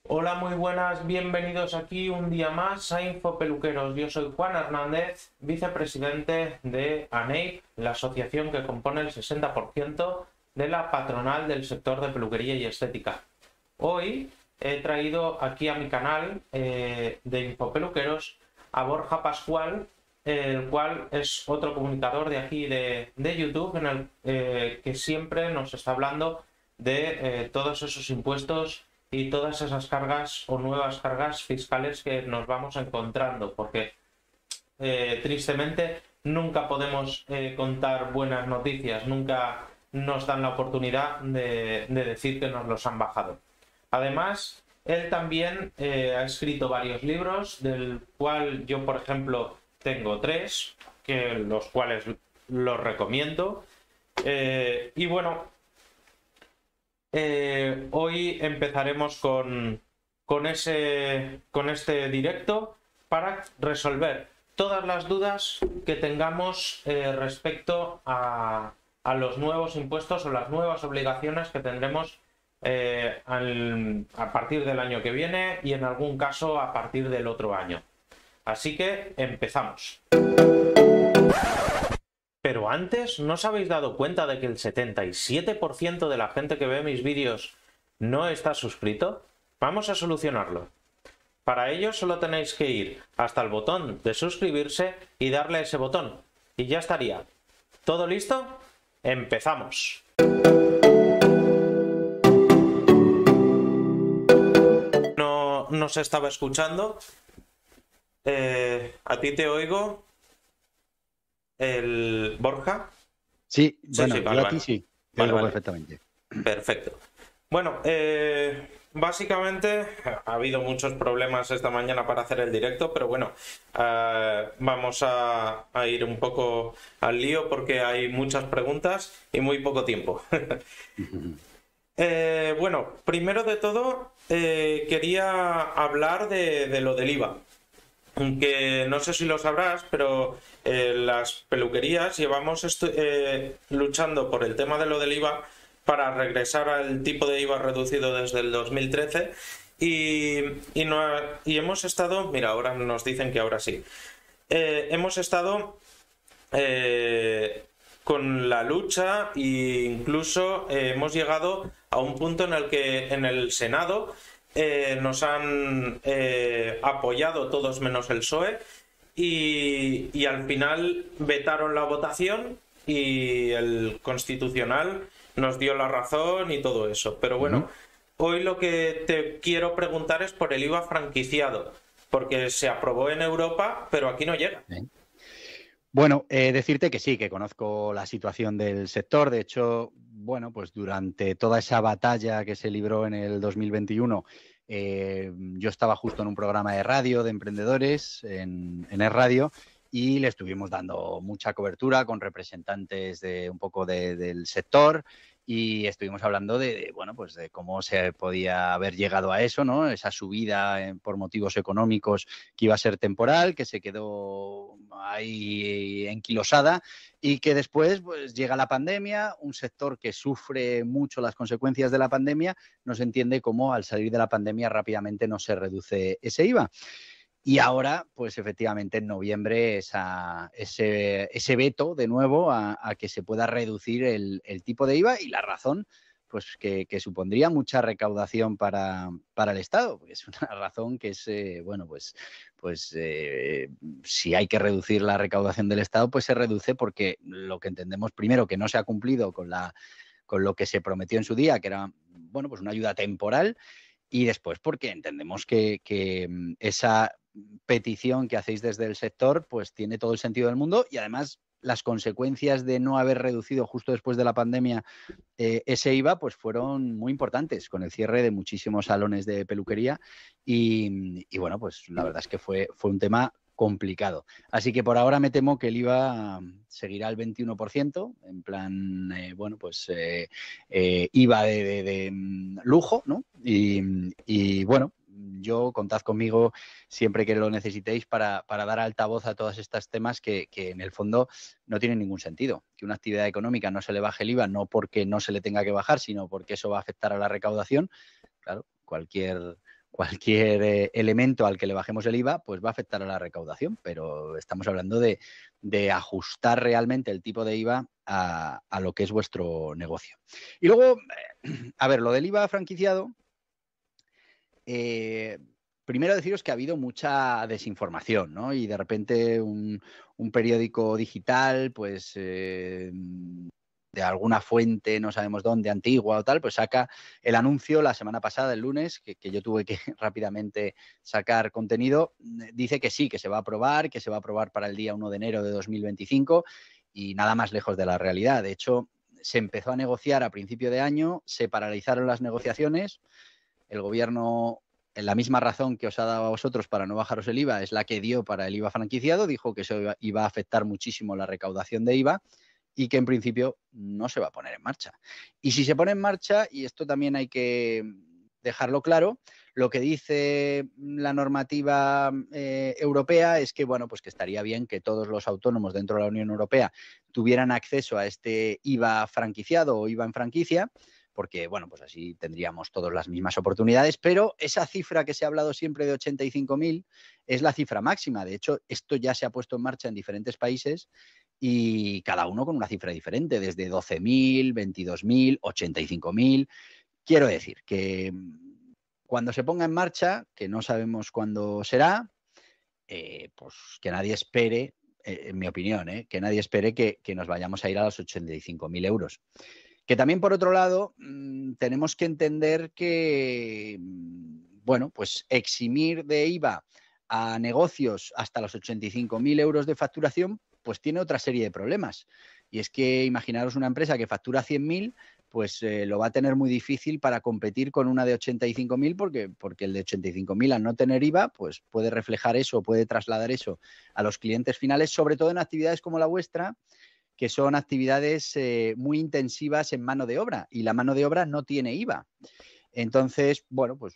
Hola, muy buenas, bienvenidos aquí un día más a Infopeluqueros. Yo soy Juan Hernández, vicepresidente de ANEIP, la asociación que compone el 60% de la patronal del sector de peluquería y estética. Hoy he traído aquí a mi canal de Infopeluqueros a Borja Pascual, el cual es otro comunicador de aquí de YouTube, en el que siempre nos está hablando de todos esos impuestos y todas esas cargas o nuevas cargas fiscales que nos vamos encontrando, porque tristemente nunca podemos contar buenas noticias, nunca nos dan la oportunidad de decir que nos los han bajado. Además, él también ha escrito varios libros, del cual yo, por ejemplo, tengo tres, que los cuales los recomiendo. Y bueno, hoy empezaremos con este directo para resolver todas las dudas que tengamos respecto a los nuevos impuestos o las nuevas obligaciones que tendremos a partir del año que viene y en algún caso a partir del otro año. Así que empezamos. Pero antes, ¿no os habéis dado cuenta de que el 77% de la gente que ve mis vídeos no está suscrito? Vamos a solucionarlo. Para ello solo tenéis que ir hasta el botón de suscribirse y darle a ese botón. Y ya estaría. ¿Todo listo? ¡Empezamos! No se estaba escuchando. ¿A ti te oigo? ¿El Borja? Sí, Sí, sí, bueno, yo vale, a ti vale. sí, te Vale, oigo vale. perfectamente. Perfecto. Bueno, básicamente ha habido muchos problemas esta mañana para hacer el directo, pero bueno, vamos a ir un poco al lío porque hay muchas preguntas y muy poco tiempo. Bueno, primero de todo, quería hablar de lo del IVA. Que no sé si lo sabrás, pero las peluquerías llevamos luchando por el tema de lo del IVA para regresar al tipo de IVA reducido desde el 2013 y hemos estado, mira, ahora nos dicen que ahora sí. Hemos estado con la lucha e incluso hemos llegado a un punto en el que en el Senado nos han apoyado todos menos el PSOE y al final vetaron la votación y el Constitucional nos dio la razón y todo eso. Pero bueno, Ujú. hoy lo que te quiero preguntar es por el IVA franquiciado, porque se aprobó en Europa, pero aquí no llega. Bien. Bueno, decirte que sí, que conozco la situación del sector. De hecho, bueno, pues durante toda esa batalla que se libró en el 2021, yo estaba justo en un programa de radio de emprendedores en Es Radio y le estuvimos dando mucha cobertura con representantes de un poco del sector y estuvimos hablando bueno, pues de cómo se podía haber llegado a eso, ¿no? Esa subida por motivos económicos que iba a ser temporal, que se quedó ahí enquilosada y que después pues, llega la pandemia, un sector que sufre mucho las consecuencias de la pandemia, no se entiende cómo al salir de la pandemia rápidamente no se reduce ese IVA. Y ahora, pues efectivamente, en noviembre ese veto de nuevo a que se pueda reducir el tipo de IVA y la razón, pues que supondría mucha recaudación para el Estado, porque es una razón que es, bueno, pues si hay que reducir la recaudación del Estado, pues se reduce porque lo que entendemos primero que no se ha cumplido con lo que se prometió en su día, que era, bueno, pues una ayuda temporal, y después porque entendemos que esa petición que hacéis desde el sector pues tiene todo el sentido del mundo y además las consecuencias de no haber reducido justo después de la pandemia ese IVA pues fueron muy importantes con el cierre de muchísimos salones de peluquería y bueno, pues la verdad es que fue un tema complicado. Así que por ahora me temo que el IVA seguirá al 21%, en plan, bueno, pues IVA de lujo, ¿no? Y bueno, yo contad conmigo siempre que lo necesitéis para dar altavoz a todos estos temas que en el fondo no tienen ningún sentido. Que una actividad económica no se le baje el IVA, no porque no se le tenga que bajar, sino porque eso va a afectar a la recaudación. Claro, cualquier elemento al que le bajemos el IVA, pues va a afectar a la recaudación, pero estamos hablando de ajustar realmente el tipo de IVA a lo que es vuestro negocio. Y luego, a ver, lo del IVA franquiciado, primero deciros que ha habido mucha desinformación, ¿no? Y de repente un periódico digital, pues de alguna fuente, no sabemos dónde, antigua o tal, pues saca el anuncio la semana pasada, el lunes, que yo tuve que rápidamente sacar contenido, dice que sí, que se va a aprobar para el día 1 de enero de 2025 y nada más lejos de la realidad. De hecho, se empezó a negociar a principio de año, se paralizaron las negociaciones, el gobierno, en la misma razón que os ha dado a vosotros para no bajaros el IVA, es la que dio para el IVA franquiciado, dijo que eso iba a afectar muchísimo la recaudación de IVA y que en principio no se va a poner en marcha. Y si se pone en marcha, y esto también hay que dejarlo claro, lo que dice la normativa europea es que, bueno, pues que estaría bien que todos los autónomos dentro de la Unión Europea tuvieran acceso a este IVA franquiciado o IVA en franquicia, porque, bueno, pues así tendríamos todas las mismas oportunidades, pero esa cifra que se ha hablado siempre de 85.000 es la cifra máxima. De hecho, esto ya se ha puesto en marcha en diferentes países y cada uno con una cifra diferente, desde 12.000, 22.000, 85.000. Quiero decir que cuando se ponga en marcha, que no sabemos cuándo será, pues que nadie espere, en mi opinión, que nadie espere que nos vayamos a ir a los 85.000 euros. Que también, por otro lado, tenemos que entender que, bueno, pues eximir de IVA a negocios hasta los 85.000 euros de facturación, pues tiene otra serie de problemas. Y es que imaginaros una empresa que factura 100.000, pues lo va a tener muy difícil para competir con una de 85.000 porque el de 85.000 al no tener IVA, pues puede reflejar eso, puede trasladar eso a los clientes finales, sobre todo en actividades como la vuestra, que son actividades muy intensivas en mano de obra y la mano de obra no tiene IVA. Entonces, bueno, pues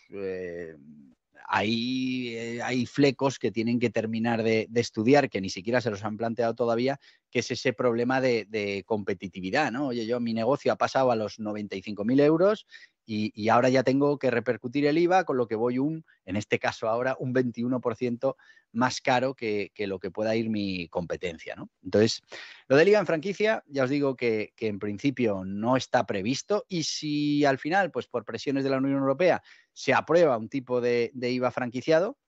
hay flecos que tienen que terminar de estudiar, que ni siquiera se los han planteado todavía, que es ese problema de competitividad, ¿no? Oye, mi negocio ha pasado a los 95.000 euros y ahora ya tengo que repercutir el IVA, con lo que voy en este caso ahora, un 21% más caro que lo que pueda ir mi competencia, ¿no? Entonces, lo del IVA en franquicia, ya os digo que en principio no está previsto y si al final, pues por presiones de la Unión Europea, se aprueba un tipo de IVA franquiciado,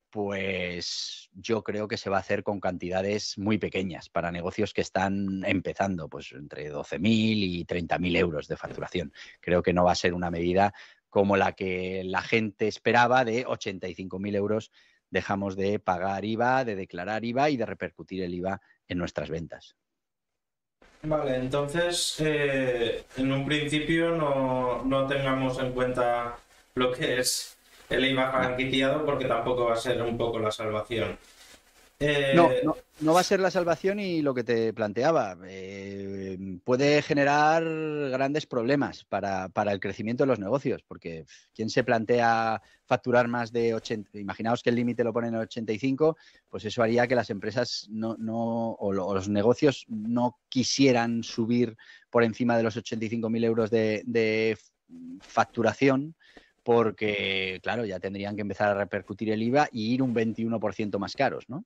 pues yo creo que se va a hacer con cantidades muy pequeñas para negocios que están empezando, pues entre 12.000 y 30.000 euros de facturación. Creo que no va a ser una medida como la que la gente esperaba de 85.000 euros. Dejamos de pagar IVA, de declarar IVA y de repercutir el IVA en nuestras ventas. Vale, entonces en un principio no tengamos en cuenta lo que es el IVA franquiciado porque tampoco va a ser un poco la salvación. No va a ser la salvación y lo que te planteaba, puede generar grandes problemas para el crecimiento de los negocios, porque ¿quién se plantea facturar más de 80? Imaginaos que el límite lo ponen en 85, pues eso haría que las empresas o los negocios no quisieran subir por encima de los 85.000 euros de facturación, porque, claro, ya tendrían que empezar a repercutir el IVA y ir un 21% más caros, ¿no?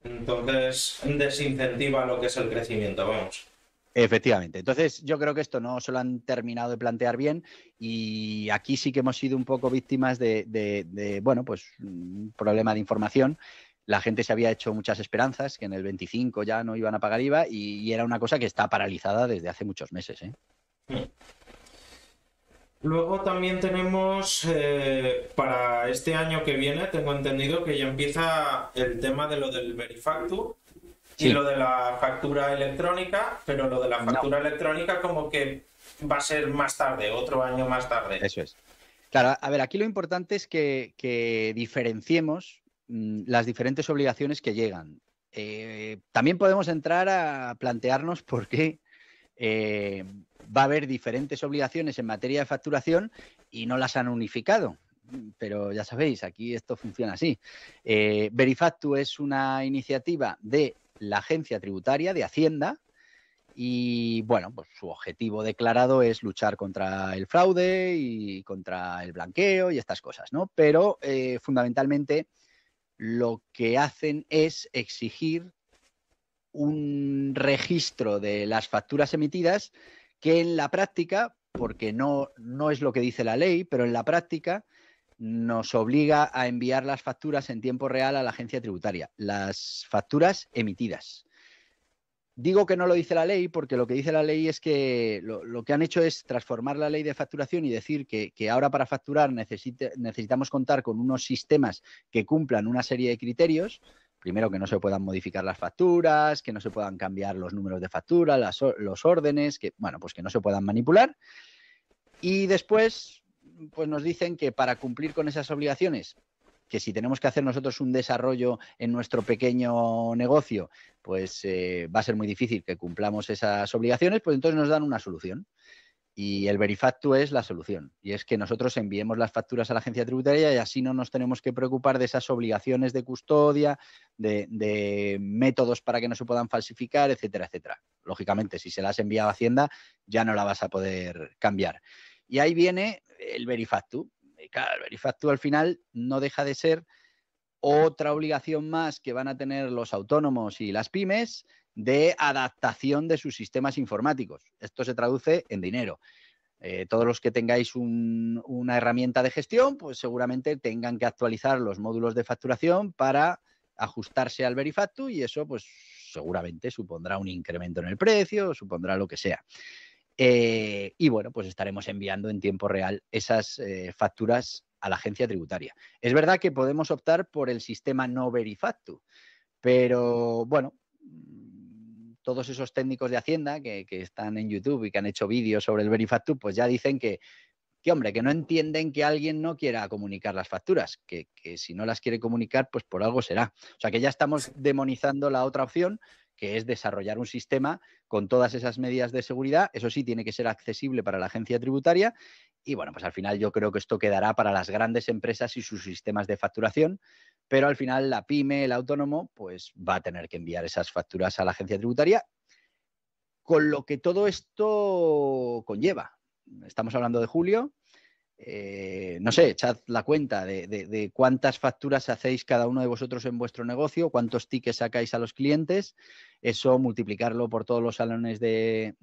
Entonces, desincentiva lo que es el crecimiento, vamos. Efectivamente. Entonces, yo creo que esto no se lo han terminado de plantear bien y aquí sí que hemos sido un poco víctimas bueno, pues un problema de información. La gente se había hecho muchas esperanzas que en el 25 ya no iban a pagar IVA y era una cosa que está paralizada desde hace muchos meses, ¿eh? Luego también tenemos para este año que viene, tengo entendido que ya empieza el tema de lo del Verifactu y Sí. lo de la factura electrónica, pero lo de la factura electrónica como que va a ser más tarde, otro año más tarde. Eso es. Claro, a ver, aquí lo importante es que diferenciemos las diferentes obligaciones que llegan. También podemos entrar a plantearnos por qué va a haber diferentes obligaciones en materia de facturación y no las han unificado. Pero ya sabéis, aquí esto funciona así. Verifactu es una iniciativa de la Agencia Tributaria de Hacienda Y bueno, pues su objetivo declarado es luchar contra el fraude y contra el blanqueo y estas cosas, ¿no? Pero fundamentalmente lo que hacen es exigir un registro de las facturas emitidas que en la práctica, porque no es lo que dice la ley, pero en la práctica nos obliga a enviar las facturas en tiempo real a la agencia tributaria, las facturas emitidas. Digo que no lo dice la ley porque lo que dice la ley es que lo que han hecho es transformar la ley de facturación y decir que ahora para facturar necesitamos contar con unos sistemas que cumplan una serie de criterios. Primero, que no se puedan modificar las facturas, que no se puedan cambiar los números de factura, los órdenes, que, bueno, pues que no se puedan manipular. Y después, pues nos dicen que para cumplir con esas obligaciones, que si tenemos que hacer nosotros un desarrollo en nuestro pequeño negocio, pues va a ser muy difícil que cumplamos esas obligaciones, pues entonces nos dan una solución. Y el Verifactu es la solución. Y es que nosotros enviemos las facturas a la agencia tributaria y así no nos tenemos que preocupar de esas obligaciones de custodia, de métodos para que no se puedan falsificar, etcétera, etcétera. Lógicamente, si se las has enviado a Hacienda, ya no la vas a poder cambiar. Y ahí viene el Verifactu. Y claro, el Verifactu al final no deja de ser otra obligación más que van a tener los autónomos y las pymes de adaptación de sus sistemas informáticos. Esto se traduce en dinero. Todos los que tengáis una herramienta de gestión, pues seguramente tengan que actualizar los módulos de facturación para ajustarse al Verifactu y eso pues seguramente supondrá un incremento en el precio, supondrá lo que sea. Y bueno, pues estaremos enviando en tiempo real esas facturas a la agencia tributaria. Es verdad que podemos optar por el sistema no Verifactu, pero bueno, todos esos técnicos de Hacienda que están en YouTube y que han hecho vídeos sobre el Verifactu, pues ya dicen que hombre, que no entienden que alguien no quiera comunicar las facturas, que si no las quiere comunicar, pues por algo será. O sea, que ya estamos demonizando la otra opción, que es desarrollar un sistema con todas esas medidas de seguridad. Eso sí, tiene que ser accesible para la agencia tributaria. Y bueno, pues al final yo creo que esto quedará para las grandes empresas y sus sistemas de facturación, pero al final la pyme, el autónomo, pues va a tener que enviar esas facturas a la agencia tributaria, con lo que todo esto conlleva. Estamos hablando de julio. No sé, echad la cuenta de cuántas facturas hacéis cada uno de vosotros en vuestro negocio, cuántos tickets sacáis a los clientes, eso multiplicarlo por todos los salones de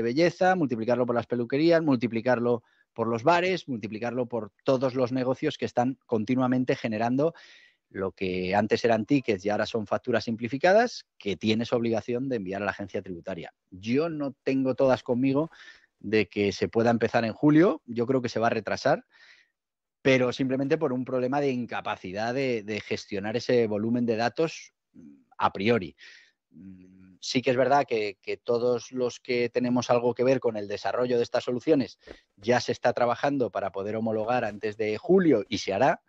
belleza, multiplicarlo por las peluquerías, multiplicarlo por los bares, multiplicarlo por todos los negocios que están continuamente generando lo que antes eran tickets y ahora son facturas simplificadas, que tienes obligación de enviar a la agencia tributaria. Yo no tengo todas conmigo de que se pueda empezar en julio, yo creo que se va a retrasar, pero simplemente por un problema de incapacidad de gestionar ese volumen de datos a priori. Sí que es verdad que todos los que tenemos algo que ver con el desarrollo de estas soluciones ya se está trabajando para poder homologar antes de julio y se hará,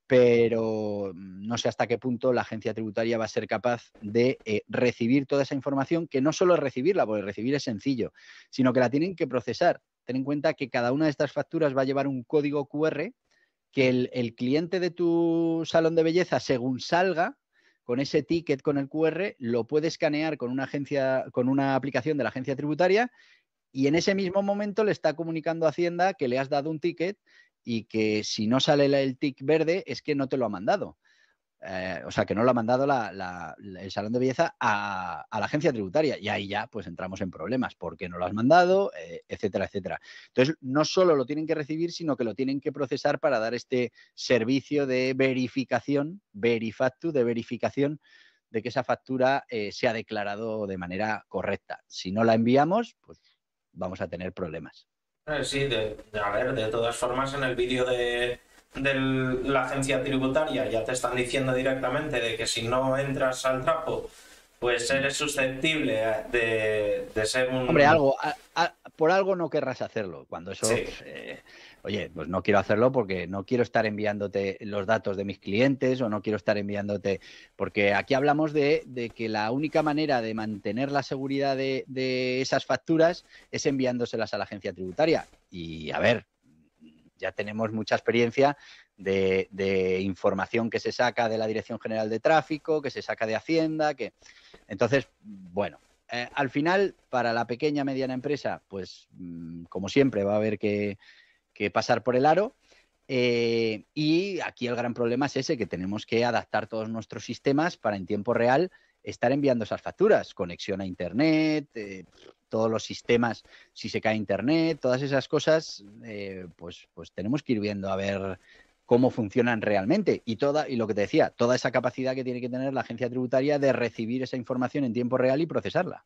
pero no sé hasta qué punto la agencia tributaria va a ser capaz de recibir toda esa información, que no solo es recibirla, porque recibir es sencillo, sino que la tienen que procesar. Ten en cuenta que cada una de estas facturas va a llevar un código QR que el cliente de tu salón de belleza, según salga con ese ticket con el QR, lo puede escanear con una aplicación de la agencia tributaria y en ese mismo momento le está comunicando a Hacienda que le has dado un ticket y que si no sale el tic verde es que no te lo ha mandado. O sea, que no lo ha mandado el salón de belleza a la agencia tributaria. Y ahí ya pues entramos en problemas. ¿Por qué no lo has mandado? Etcétera, etcétera. Entonces, no solo lo tienen que recibir, sino que lo tienen que procesar para dar este servicio de verificación, Verifactu, de verificación de que esa factura se ha declarado de manera correcta. Si no la enviamos, pues vamos a tener problemas. Sí, a ver, de todas formas, en el vídeo de la agencia tributaria ya te están diciendo directamente de que si no entras al trapo, pues eres susceptible de ser un... Hombre, por algo no querrás hacerlo. Cuando eso, Sí. Oye, pues no quiero hacerlo porque no quiero estar enviándote los datos de mis clientes o no quiero estar enviándote... Porque aquí hablamos de que la única manera de mantener la seguridad de esas facturas es enviándoselas a la agencia tributaria. Y a ver, ya tenemos mucha experiencia de información que se saca de la Dirección General de Tráfico, que se saca de Hacienda, que... Entonces, bueno... al final, para la pequeña mediana empresa, pues como siempre va a haber que pasar por el aro. Y aquí el gran problema es ese, que tenemos que adaptar todos nuestros sistemas para en tiempo real estar enviando esas facturas, conexión a Internet, todos los sistemas, si se cae Internet, todas esas cosas, pues tenemos que ir viendo a ver cómo funcionan realmente y lo que te decía, toda esa capacidad que tiene que tener la agencia tributaria de recibir esa información en tiempo real y procesarla.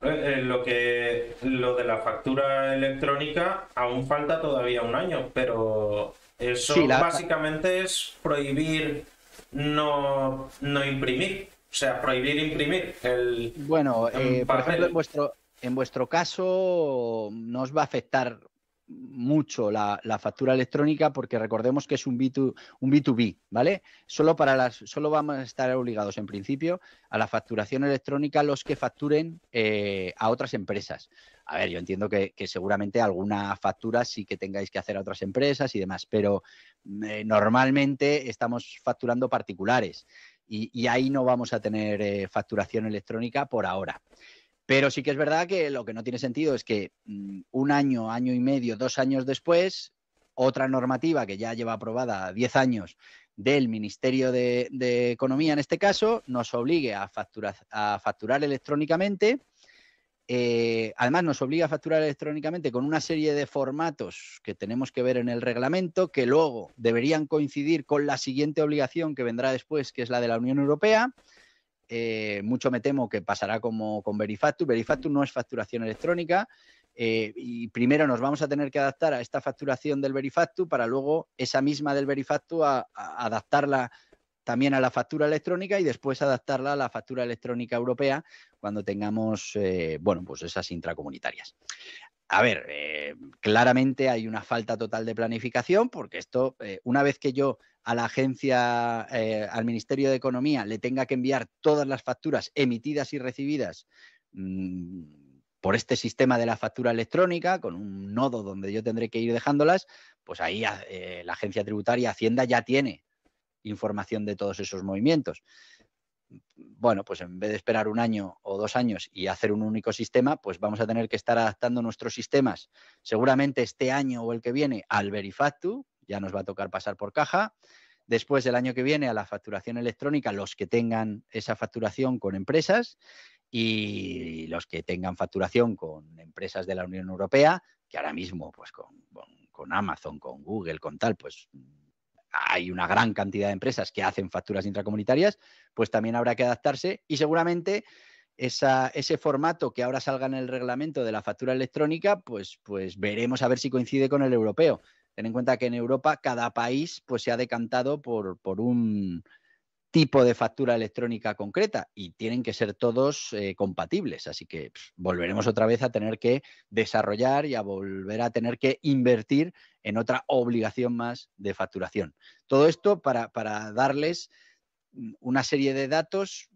Lo de la factura electrónica aún falta todavía un año, pero eso Sí, básicamente es prohibir no imprimir, o sea, prohibir imprimir bueno, en por ejemplo, papel. en vuestro caso no os va a afectar mucho la factura electrónica porque recordemos que es un B2B, ¿vale? Solo vamos a estar obligados en principio a la facturación electrónica los que facturen a otras empresas. A ver, yo entiendo que seguramente alguna factura sí que tengáis que hacer a otras empresas y demás, pero normalmente estamos facturando particulares y ahí no vamos a tener facturación electrónica por ahora. Pero sí que es verdad que lo que no tiene sentido es que un año, año y medio, 2 años después, otra normativa que ya lleva aprobada 10 años del Ministerio de Economía, en este caso, nos obligue a facturar electrónicamente. Además, nos obliga a facturar electrónicamente con una serie de formatos que tenemos que ver en el reglamento, que luego deberían coincidir con la siguiente obligación que vendrá después, que es la de la Unión Europea. Mucho me temo que pasará como con Verifactu. Verifactu no es facturación electrónica y primero nos vamos a tener que adaptar a esta facturación del Verifactu para luego esa misma del Verifactu a adaptarla también a la factura electrónica y después adaptarla a la factura electrónica europea cuando tengamos, bueno, pues esas intracomunitarias. A ver, claramente hay una falta total de planificación porque esto, una vez que yo a la agencia, al Ministerio de Economía, le tenga que enviar todas las facturas emitidas y recibidas por este sistema de la factura electrónica, con un nodo donde yo tendré que ir dejándolas, pues ahí la agencia tributaria, Hacienda, ya tiene información de todos esos movimientos. Bueno, pues en vez de esperar un año o 2 años y hacer un único sistema, pues vamos a tener que estar adaptando nuestros sistemas, seguramente este año o el que viene, al Verifactu, ya nos va a tocar pasar por caja. Después del año que viene a la facturación electrónica, los que tengan esa facturación con empresas y los que tengan facturación con empresas de la Unión Europea, que ahora mismo pues con Amazon, con Google, con tal, pues hay una gran cantidad de empresas que hacen facturas intracomunitarias, pues también habrá que adaptarse y seguramente ese formato que ahora salga en el reglamento de la factura electrónica, pues veremos a ver si coincide con el europeo. Ten en cuenta que en Europa cada país pues se ha decantado por un tipo de factura electrónica concreta y tienen que ser todos compatibles. Así que volveremos otra vez a tener que desarrollar y a volver a tener que invertir en otra obligación más de facturación. Todo esto para darles una serie de datos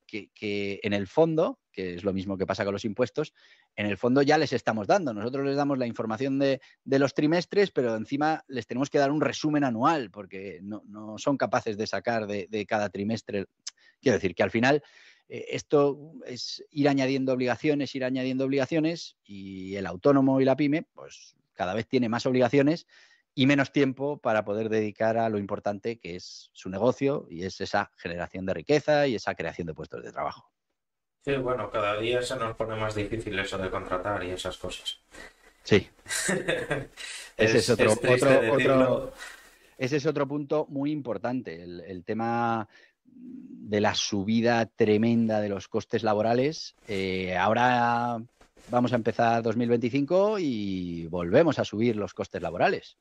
que en el fondo, que es lo mismo que pasa con los impuestos, en el fondo ya les estamos dando. Nosotros les damos la información de los trimestres, pero encima les tenemos que dar un resumen anual porque no son capaces de sacar de cada trimestre. Quiero decir que al final esto es ir añadiendo obligaciones y el autónomo y la pyme pues cada vez tiene más obligaciones y menos tiempo para poder dedicar a lo importante que es su negocio y es esa generación de riqueza y esa creación de puestos de trabajo. Sí, bueno, cada día se nos pone más difícil eso de contratar y esas cosas. Sí. Ese es triste decirlo. Ese es otro punto muy importante, el tema de la subida tremenda de los costes laborales. Ahora vamos a empezar 2025 y volvemos a subir los costes laborales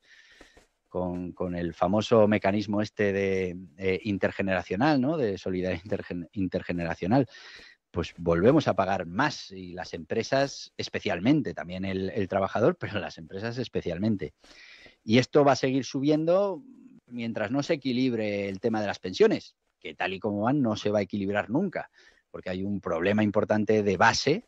con el famoso mecanismo este de intergeneracional, ¿no? De solidaridad intergeneracional. Pues volvemos a pagar más y las empresas especialmente, también el trabajador, pero las empresas especialmente. Y esto va a seguir subiendo mientras no se equilibre el tema de las pensiones, que tal y como van no se va a equilibrar nunca, porque hay un problema importante de base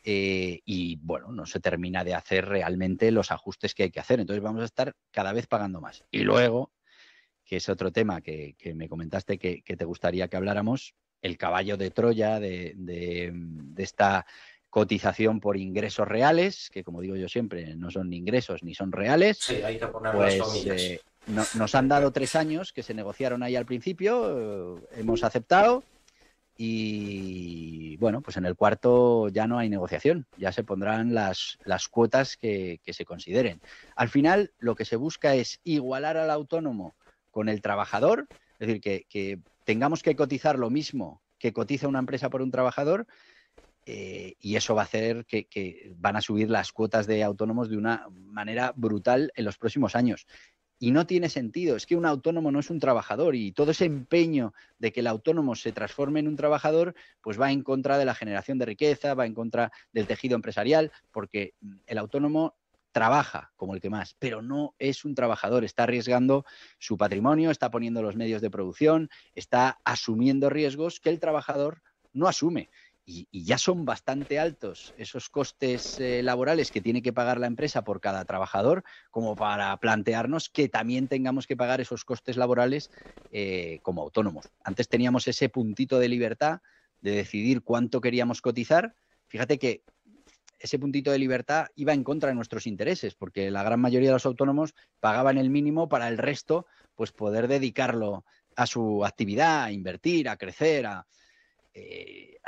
y, bueno, no se termina de hacer realmente los ajustes que hay que hacer. Entonces vamos a estar cada vez pagando más. Y luego, que es otro tema que me comentaste que te gustaría que habláramos, el caballo de Troya de esta cotización por ingresos reales, que como digo yo siempre, no son ni ingresos ni son reales, Sí, hay que poner las pues comillas. nos han dado 3 años que se negociaron ahí al principio, hemos aceptado y bueno, pues en el cuarto ya no hay negociación, ya se pondrán las cuotas que se consideren. Al final lo que se busca es igualar al autónomo con el trabajador, es decir, que tengamos que cotizar lo mismo que cotiza una empresa por un trabajador, y eso va a hacer que van a subir las cuotas de autónomos de una manera brutal en los próximos años. Y no tiene sentido, es que un autónomo no es un trabajador y todo ese empeño de que el autónomo se transforme en un trabajador, pues va en contra de la generación de riqueza, va en contra del tejido empresarial, porque el autónomo trabaja como el que más, pero no es un trabajador, está arriesgando su patrimonio, está poniendo los medios de producción, está asumiendo riesgos que el trabajador no asume. Y ya son bastante altos esos costes laborales que tiene que pagar la empresa por cada trabajador, como para plantearnos que también tengamos que pagar esos costes laborales como autónomos. Antes teníamos ese puntito de libertad de decidir cuánto queríamos cotizar. Fíjate que ese puntito de libertad iba en contra de nuestros intereses, porque la gran mayoría de los autónomos pagaban el mínimo para el resto, pues poder dedicarlo a su actividad, a invertir, a crecer,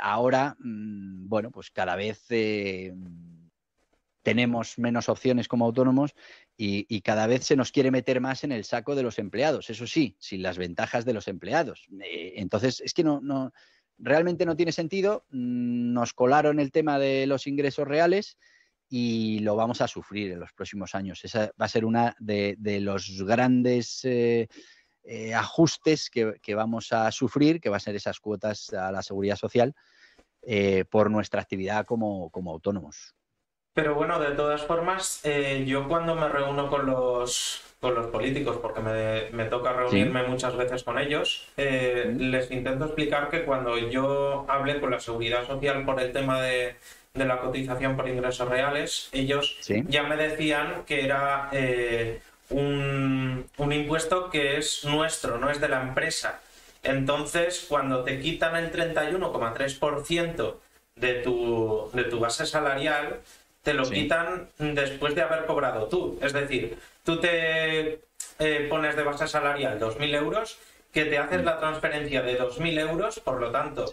ahora, bueno, pues cada vez tenemos menos opciones como autónomos y cada vez se nos quiere meter más en el saco de los empleados, eso sí, sin las ventajas de los empleados. Entonces, es que realmente no tiene sentido. Nos colaron el tema de los ingresos reales y lo vamos a sufrir en los próximos años. Esa va a ser una de los grandes ajustes que vamos a sufrir, que va a ser esas cuotas a la seguridad social por nuestra actividad como autónomos. Pero bueno, de todas formas, yo cuando me reúno con los políticos, porque me toca Sí. reunirme muchas veces con ellos, les intento explicar que cuando yo hablé con la Seguridad Social por el tema de la cotización por ingresos reales, ellos Sí. ya me decían que era un impuesto que es nuestro, no es de la empresa. Entonces, cuando te quitan el 31,3% de tu base salarial, te lo quitan después de haber cobrado tú. Es decir, tú te pones de base salarial 2.000 euros, que te haces la transferencia de 2.000 euros, por lo tanto,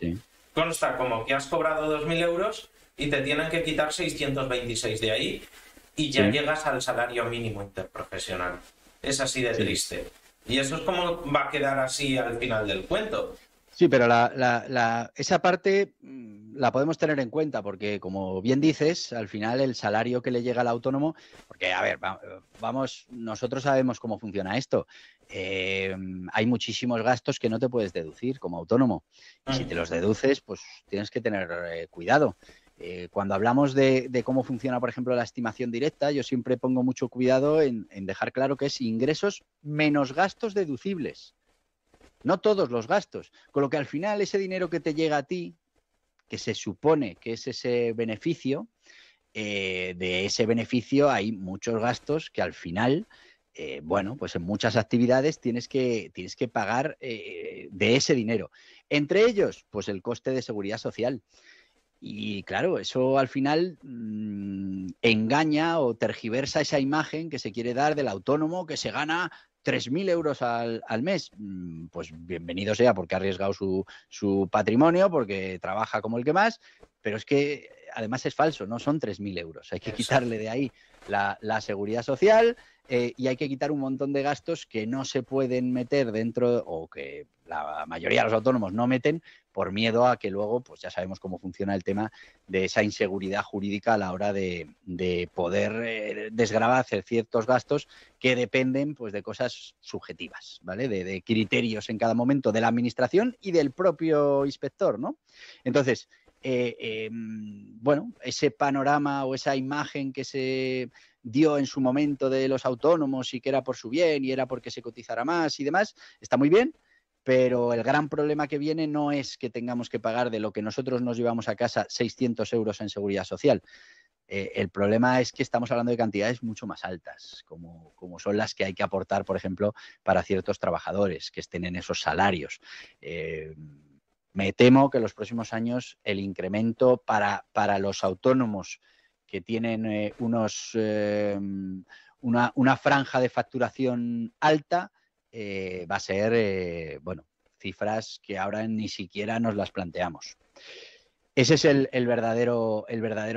consta como que has cobrado 2.000 euros y te tienen que quitar 626 de ahí y ya llegas al salario mínimo interprofesional. Es así de triste. Y eso es como va a quedar así al final del cuento. Sí, pero esa parte la podemos tener en cuenta porque, como bien dices, al final el salario que le llega al autónomo, porque, a ver, vamos, nosotros sabemos cómo funciona esto. Hay muchísimos gastos que no te puedes deducir como autónomo. Y si te los deduces, pues tienes que tener cuidado. Cuando hablamos de cómo funciona, por ejemplo, la estimación directa, yo siempre pongo mucho cuidado en dejar claro que es ingresos menos gastos deducibles. No todos los gastos. Con lo que al final ese dinero que te llega a ti, que se supone que es ese beneficio, de ese beneficio hay muchos gastos que al final, bueno, pues en muchas actividades tienes que pagar de ese dinero. Entre ellos, pues el coste de seguridad social. Y claro, eso al final engaña o tergiversa esa imagen que se quiere dar del autónomo que se gana 3.000 euros al mes. Pues bienvenido sea porque ha arriesgado su patrimonio, porque trabaja como el que más, pero es que además es falso, no son 3.000 euros. Hay que quitarle de ahí la seguridad social y hay que quitar un montón de gastos que no se pueden meter dentro o que la mayoría de los autónomos no meten por miedo a que luego, pues ya sabemos cómo funciona el tema de esa inseguridad jurídica a la hora de poder desgravar, hacer ciertos gastos que dependen pues de cosas subjetivas, ¿vale? De criterios en cada momento de la administración y del propio inspector, ¿no? Entonces, bueno, ese panorama o esa imagen que se dio en su momento de los autónomos y que era por su bien y era porque se cotizara más y demás, está muy bien, pero el gran problema que viene no es que tengamos que pagar de lo que nosotros nos llevamos a casa 600 euros en seguridad social. El problema es que estamos hablando de cantidades mucho más altas, como son las que hay que aportar, por ejemplo, para ciertos trabajadores que estén en esos salarios. me temo que en los próximos años el incremento para los autónomos que tienen una franja de facturación alta va a ser, bueno, cifras que ahora ni siquiera nos las planteamos. Ese es el verdadero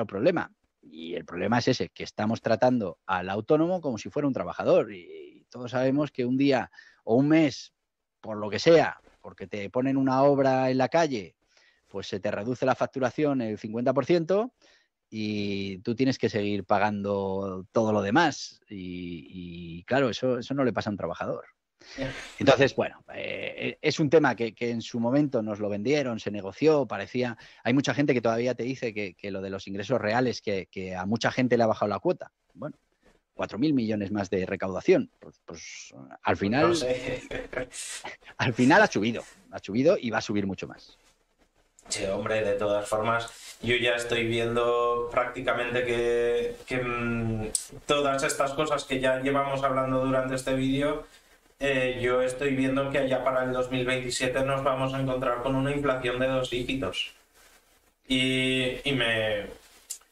problema. Y el problema es ese, que estamos tratando al autónomo como si fuera un trabajador. Y todos sabemos que un día o un mes, por lo que sea, porque te ponen una obra en la calle, pues se te reduce la facturación el 50% y tú tienes que seguir pagando todo lo demás. Y claro, eso no le pasa a un trabajador. Entonces, bueno, es un tema que en su momento nos lo vendieron, se negoció, parecía... Hay mucha gente que todavía te dice que lo de los ingresos reales, que a mucha gente le ha bajado la cuota. Bueno, 4.000 millones más de recaudación. Pues al final... No sé. Al final ha subido y va a subir mucho más. Sí, hombre, de todas formas, yo ya estoy viendo prácticamente que todas estas cosas que ya llevamos hablando durante este vídeo, yo estoy viendo que allá para el 2027 nos vamos a encontrar con una inflación de 2 dígitos. Y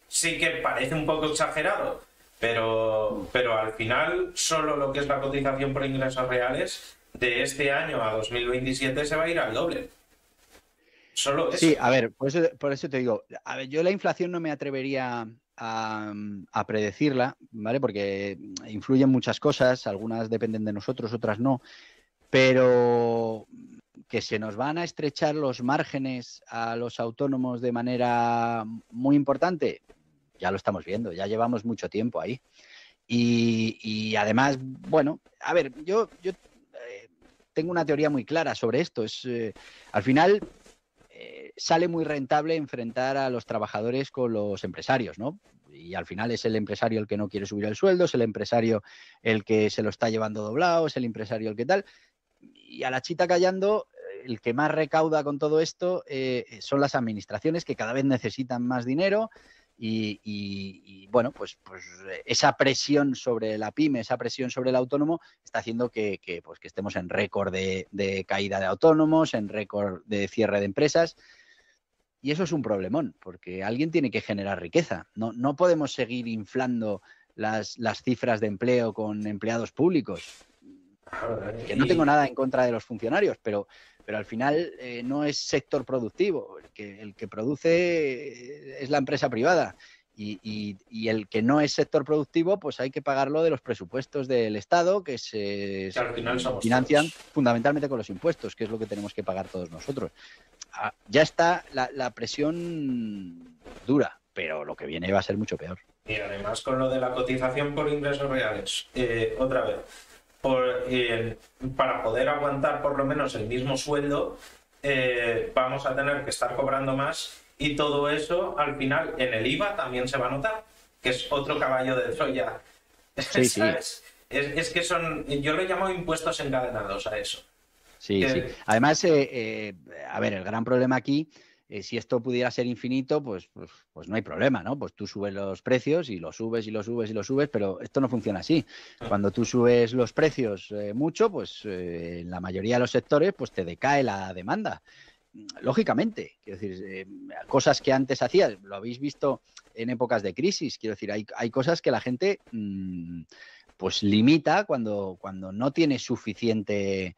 sí que parece un poco exagerado, pero al final solo lo que es la cotización por ingresos reales de este año a 2027 se va a ir al doble. Solo eso. Sí, a ver, por eso te digo, a ver, yo la inflación no me atrevería a predecirla, ¿vale? Porque influyen muchas cosas, algunas dependen de nosotros, otras no, pero que se nos van a estrechar los márgenes a los autónomos de manera muy importante, ya lo estamos viendo, ya llevamos mucho tiempo ahí. Y además, bueno, a ver, yo tengo una teoría muy clara sobre esto. Al final sale muy rentable enfrentar a los trabajadores con los empresarios, ¿no? Y al final es el empresario el que no quiere subir el sueldo, es el empresario el que se lo está llevando doblado, es el empresario el que tal. Y a la chita callando, el que más recauda con todo esto son las administraciones, que cada vez necesitan más dinero. Y bueno, pues esa presión sobre la pyme, esa presión sobre el autónomo está haciendo que estemos en récord de caída de autónomos, en récord de cierre de empresas. Y eso es un problemón, porque alguien tiene que generar riqueza. No podemos seguir inflando las cifras de empleo con empleados públicos. Que no tengo nada en contra de los funcionarios, pero al final no es sector productivo. El que produce es la empresa privada. Y el que no es sector productivo, pues hay que pagarlo de los presupuestos del Estado, que se financian fundamentalmente con los impuestos, que es lo que tenemos que pagar todos nosotros. Ya está la presión dura, pero lo que viene va a ser mucho peor. Y además con lo de la cotización por ingresos reales, otra vez, para poder aguantar por lo menos el mismo sueldo, vamos a tener que estar cobrando más, y todo eso al final en el IVA también se va a notar, que es otro caballo de Troya. Sí, sí. Es que yo lo llamo impuestos encadenados a eso. Sí, sí. Además, a ver, el gran problema aquí, si esto pudiera ser infinito, pues no hay problema, ¿no? Pues tú subes los precios y lo subes y lo subes y lo subes, pero esto no funciona así. Cuando tú subes los precios mucho, pues en la mayoría de los sectores, pues te decae la demanda. Lógicamente, quiero decir, cosas que antes hacías, lo habéis visto en épocas de crisis, quiero decir, hay cosas que la gente pues limita cuando no tiene suficiente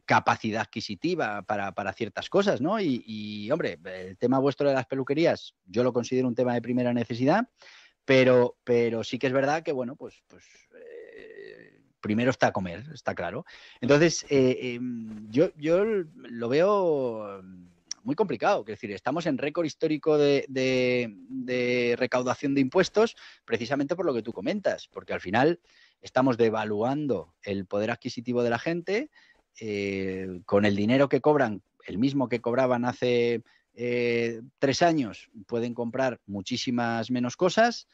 capacidad adquisitiva para ciertas cosas, ¿no? Y, hombre, el tema vuestro de las peluquerías yo lo considero un tema de primera necesidad, pero sí que es verdad que, bueno, pues primero está comer, está claro. Entonces, yo lo veo muy complicado. Es decir, estamos en récord histórico de recaudación de impuestos precisamente por lo que tú comentas, porque al final estamos devaluando el poder adquisitivo de la gente con el dinero que cobran, el mismo que cobraban hace 3 años, pueden comprar muchísimas menos cosas.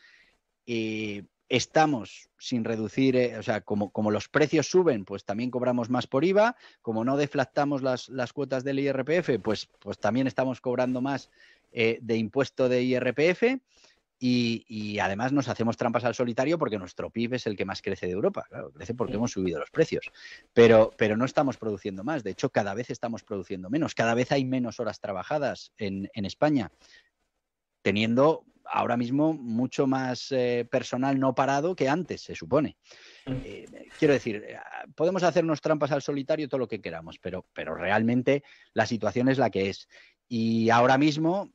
Estamos sin reducir, o sea, como los precios suben, pues también cobramos más por IVA. Como no deflactamos las cuotas del IRPF, pues también estamos cobrando más de impuesto de IRPF. y además nos hacemos trampas al solitario porque nuestro PIB es el que más crece de Europa. Claro, crece porque hemos subido los precios. Pero no estamos produciendo más. De hecho, cada vez estamos produciendo menos. Cada vez hay menos horas trabajadas en España, teniendo ahora mismo mucho más personal no parado que antes, se supone. Quiero decir, podemos hacernos trampas al solitario todo lo que queramos, pero realmente la situación es la que es. Y ahora mismo,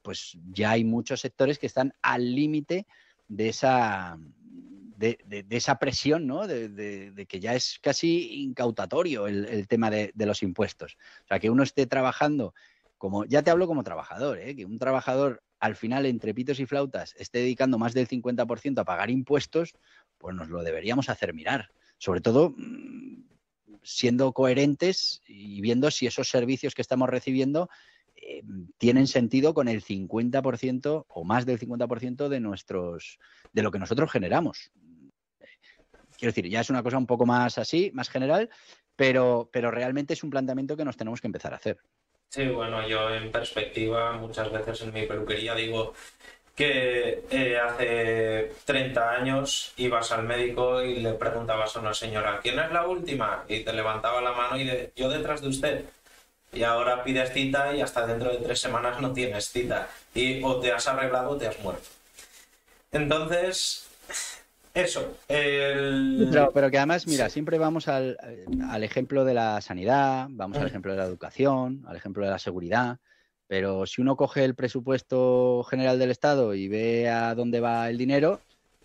pues ya hay muchos sectores que están al límite de esa presión, ¿no? De que ya es casi incautatorio el tema de los impuestos. O sea, que uno esté trabajando, ya te hablo como trabajador, que un trabajador al final, entre pitos y flautas, esté dedicando más del 50% a pagar impuestos, pues nos lo deberíamos hacer mirar. Sobre todo siendo coherentes y viendo si esos servicios que estamos recibiendo tienen sentido con el 50% o más del 50% de lo que nosotros generamos. Quiero decir, ya es una cosa un poco más así, más general, pero realmente es un planteamiento que nos tenemos que empezar a hacer. Sí, bueno, yo en perspectiva muchas veces en mi peluquería digo que hace 30 años ibas al médico y le preguntabas a una señora, ¿quién es la última? Y te levantaba la mano y yo detrás de usted. Y ahora pides cita y hasta dentro de 3 semanas no tienes cita. Y o te has arreglado o te has muerto. Entonces, eso. Pero que además, mira, siempre vamos al ejemplo de la sanidad, vamos al ejemplo de la educación, al ejemplo de la seguridad, pero si uno coge el presupuesto general del Estado y ve a dónde va el dinero,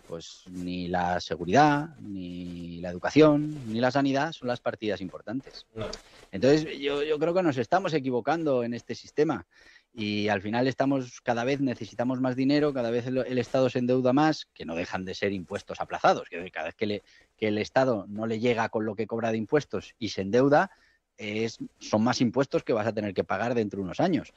pues ni la seguridad, ni la educación, ni la sanidad son las partidas importantes. No. Entonces, yo creo que nos estamos equivocando en este sistema. Y al final cada vez necesitamos más dinero, cada vez el Estado se endeuda más, que no dejan de ser impuestos aplazados. Que cada vez que el Estado no le llega con lo que cobra de impuestos y se endeuda, son más impuestos que vas a tener que pagar dentro de unos años.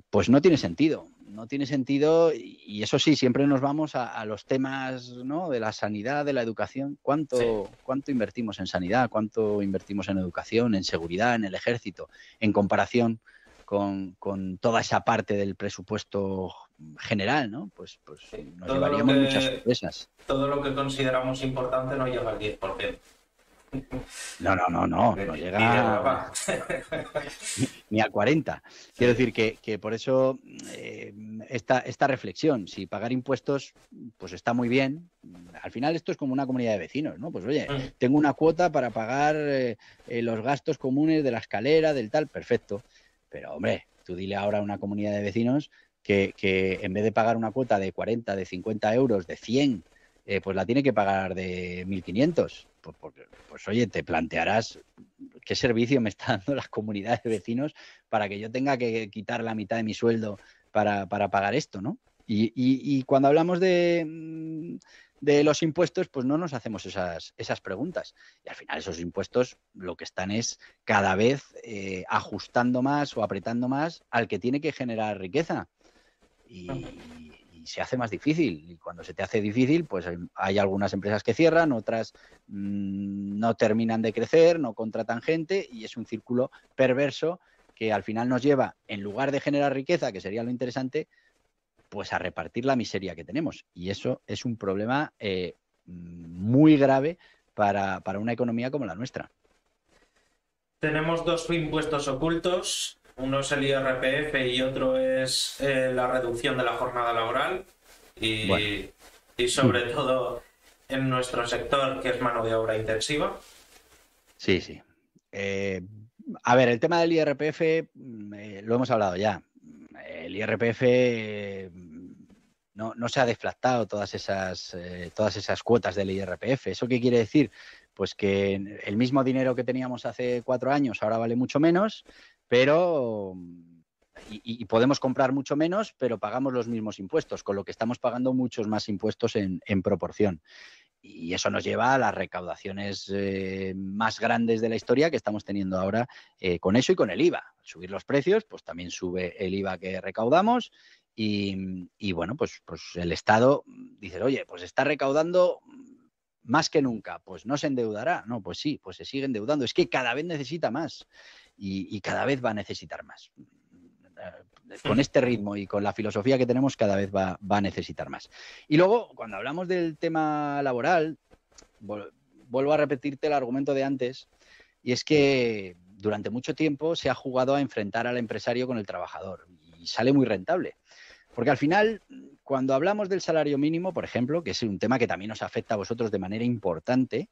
Pues no tiene sentido. No tiene sentido y eso sí, siempre nos vamos a los temas, ¿no? De la sanidad, de la educación. ¿Cuánto invertimos en sanidad? ¿Cuánto invertimos en educación, en seguridad, en el ejército? En comparación con toda esa parte del presupuesto general, ¿no? Pues nos llevaríamos muchas sorpresas. Todo lo que consideramos importante no llega al 10%. No llega ni al 40%. Quiero decir que por eso esta reflexión, si pagar impuestos, pues está muy bien. Al final esto es como una comunidad de vecinos, ¿no? Pues oye, tengo una cuota para pagar los gastos comunes de la escalera, del tal, perfecto. Pero hombre, tú dile ahora a una comunidad de vecinos que en vez de pagar una cuota de 40, de 50 euros, de 100, pues la tiene que pagar de 1.500. Pues oye, te plantearás qué servicio me está dando las comunidades de vecinos para que yo tenga que quitar la mitad de mi sueldo para pagar esto, ¿no? Y cuando hablamos de los impuestos, pues no nos hacemos esas preguntas. Y al final esos impuestos lo que están es cada vez ajustando más o apretando más al que tiene que generar riqueza. Y se hace más difícil. Y cuando se te hace difícil, pues hay algunas empresas que cierran, otras no terminan de crecer, no contratan gente y es un círculo perverso que al final nos lleva, en lugar de generar riqueza, que sería lo interesante, pues a repartir la miseria que tenemos. Y eso es un problema muy grave para una economía como la nuestra. Tenemos dos impuestos ocultos. Uno es el IRPF y otro es la reducción de la jornada laboral y sobre todo en nuestro sector, que es mano de obra intensiva. Sí. A ver, el tema del IRPF lo hemos hablado ya. El IRPF no se ha deflactado todas esas cuotas del IRPF. ¿Eso qué quiere decir? Pues que el mismo dinero que teníamos hace 4 años ahora vale mucho menos, pero y podemos comprar mucho menos, pero pagamos los mismos impuestos, con lo que estamos pagando muchos más impuestos en proporción. Y eso nos lleva a las recaudaciones más grandes de la historia que estamos teniendo ahora con eso y con el IVA. Al subir los precios, pues también sube el IVA que recaudamos y bueno, pues el Estado dice, oye, pues está recaudando más que nunca, pues no se endeudará. No, pues sí, pues se sigue endeudando. Es que cada vez necesita más y cada vez va a necesitar más. con este ritmo y con la filosofía que tenemos, cada vez va a necesitar más. Y luego, cuando hablamos del tema laboral, vuelvo a repetirte el argumento de antes, y es que durante mucho tiempo se ha jugado a enfrentar al empresario con el trabajador y sale muy rentable. Porque al final, cuando hablamos del salario mínimo, por ejemplo, que es un tema que también os afecta a vosotros de manera importante,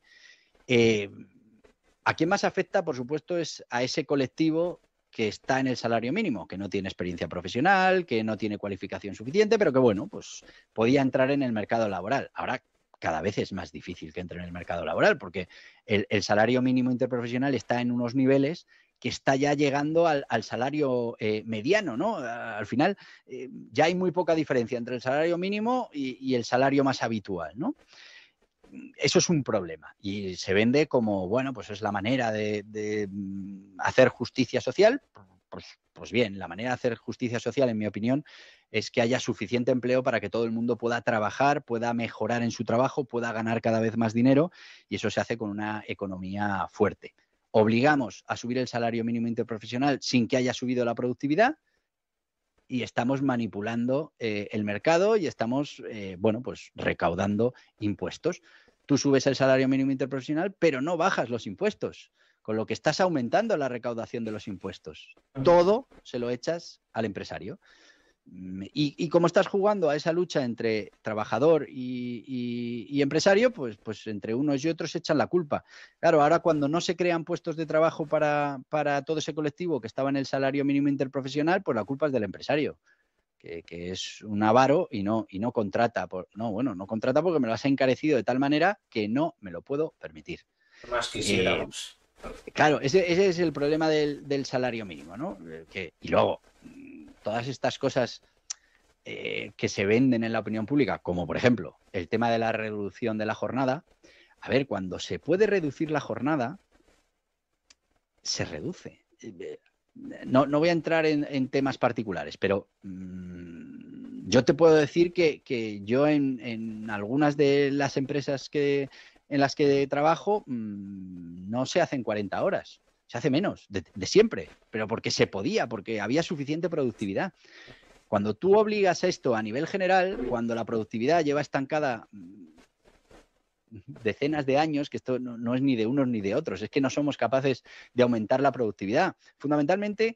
a quien más afecta, por supuesto, es a ese colectivo que está en el salario mínimo, que no tiene experiencia profesional, que no tiene cualificación suficiente, pero que, bueno, pues podía entrar en el mercado laboral. Ahora cada vez es más difícil que entre en el mercado laboral, porque el salario mínimo interprofesional está en unos niveles que está ya llegando al salario mediano, ¿no? Al final ya hay muy poca diferencia entre el salario mínimo y el salario más habitual, ¿no? Eso es un problema y se vende como, bueno, pues es la manera de hacer justicia social. Pues bien, la manera de hacer justicia social, en mi opinión, es que haya suficiente empleo para que todo el mundo pueda trabajar, pueda mejorar en su trabajo, pueda ganar cada vez más dinero, y eso se hace con una economía fuerte. Obligamos a subir el salario mínimo interprofesional sin que haya subido la productividad y estamos manipulando el mercado y estamos, bueno, pues recaudando impuestos. Tú subes el salario mínimo interprofesional, pero no bajas los impuestos, con lo que estás aumentando la recaudación de los impuestos. Todo se lo echas al empresario. Y como estás jugando a esa lucha entre trabajador y empresario, pues entre unos y otros echan la culpa. Claro, ahora cuando no se crean puestos de trabajo para todo ese colectivo que estaba en el salario mínimo interprofesional, pues la culpa es del empresario, que es un avaro y no contrata. No contrata porque me lo has encarecido de tal manera que no me lo puedo permitir. Más quisiéramos. Claro, ese es el problema del salario mínimo, ¿no? Y luego, todas estas cosas que se venden en la opinión pública, como por ejemplo el tema de la reducción de la jornada, a ver, cuando se puede reducir la jornada, se reduce. No voy a entrar en temas particulares, pero yo te puedo decir que yo en algunas de las empresas en las que trabajo no se hacen 40 horas. Se hace menos, de siempre, pero porque se podía, porque había suficiente productividad. Cuando tú obligas a esto a nivel general, cuando la productividad lleva estancada decenas de años, que esto no es ni de unos ni de otros, es que no somos capaces de aumentar la productividad. Fundamentalmente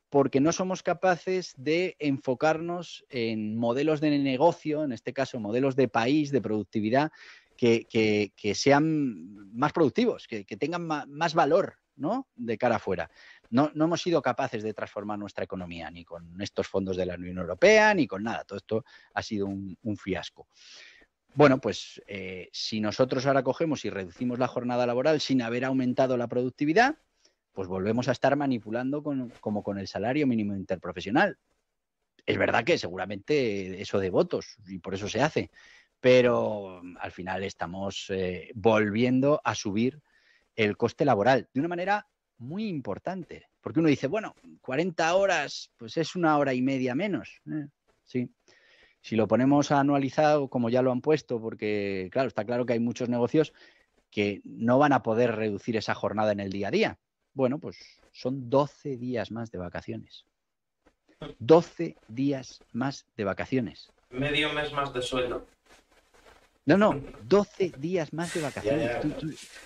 porque no somos capaces de enfocarnos en modelos de negocio, en este caso modelos de país, de productividad, que sean más productivos, que tengan más valor, ¿no?, de cara afuera. No hemos sido capaces de transformar nuestra economía, ni con estos fondos de la Unión Europea, ni con nada. Todo esto ha sido un fiasco. Bueno, pues si nosotros ahora cogemos y reducimos la jornada laboral sin haber aumentado la productividad, pues volvemos a estar manipulando como con el salario mínimo interprofesional. Es verdad que seguramente eso de votos, y por eso se hace, pero al final estamos volviendo a subir el coste laboral de una manera muy importante, porque uno dice, bueno, 40 horas, pues es 1 hora y media menos. Sí. Si lo ponemos anualizado, como ya lo han puesto, porque claro, está claro que hay muchos negocios que no van a poder reducir esa jornada en el día a día. Bueno, pues son 12 días más de vacaciones. 12 días más de vacaciones. Medio mes más de sueldo. No, 12 días más de vacaciones.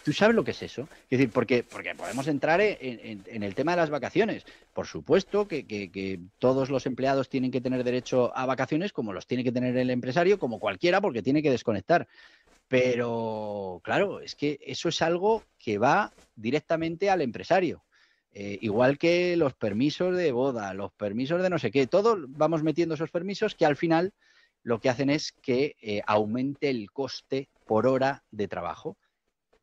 ¿Tú sabes lo que es eso? Es decir, porque podemos entrar en el tema de las vacaciones. Por supuesto que todos los empleados tienen que tener derecho a vacaciones, como los tiene que tener el empresario, como cualquiera, porque tiene que desconectar. Pero, claro, es que eso es algo que va directamente al empresario. Igual que los permisos de boda, los permisos de no sé qué, todos vamos metiendo esos permisos que al final lo que hacen es que aumente el coste por hora de trabajo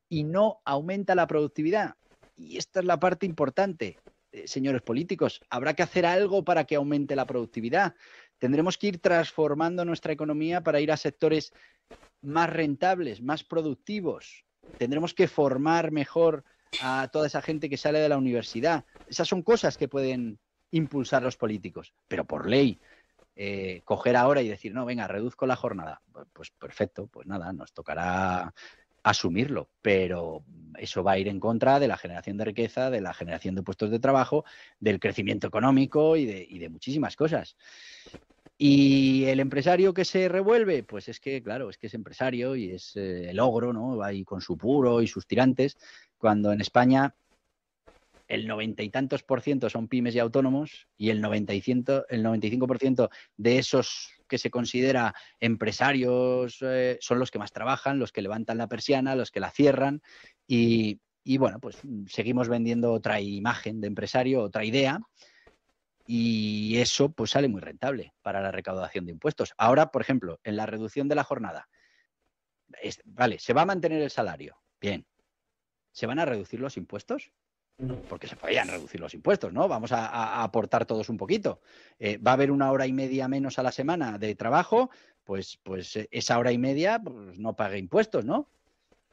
y no aumenta la productividad. Y esta es la parte importante, señores políticos. Habrá que hacer algo para que aumente la productividad. Tendremos que ir transformando nuestra economía para ir a sectores más rentables, más productivos. Tendremos que formar mejor a toda esa gente que sale de la universidad. Esas son cosas que pueden impulsar los políticos, pero por ley. Coger ahora y decir, no, venga, reduzco la jornada. Pues perfecto, pues nada, nos tocará asumirlo, pero eso va a ir en contra de la generación de riqueza, de la generación de puestos de trabajo, del crecimiento económico y de muchísimas cosas. Y el empresario que se revuelve, pues es que, claro, es que es empresario y es el ogro, ¿no? Va ahí con su puro y sus tirantes, cuando en España el 90 y tantos por ciento son pymes y autónomos y el 95% de esos que se considera empresarios son los que más trabajan, los que levantan la persiana, los que la cierran y bueno, pues seguimos vendiendo otra imagen de empresario, otra idea. Y eso pues sale muy rentable para la recaudación de impuestos. Ahora, por ejemplo, en la reducción de la jornada, vale, se va a mantener el salario, bien. ¿Se van a reducir los impuestos? No. Porque se podían reducir los impuestos, ¿no? Vamos a aportar todos un poquito. Va a haber 1 hora y media menos a la semana de trabajo, pues esa 1 hora y media pues, no pague impuestos, ¿no?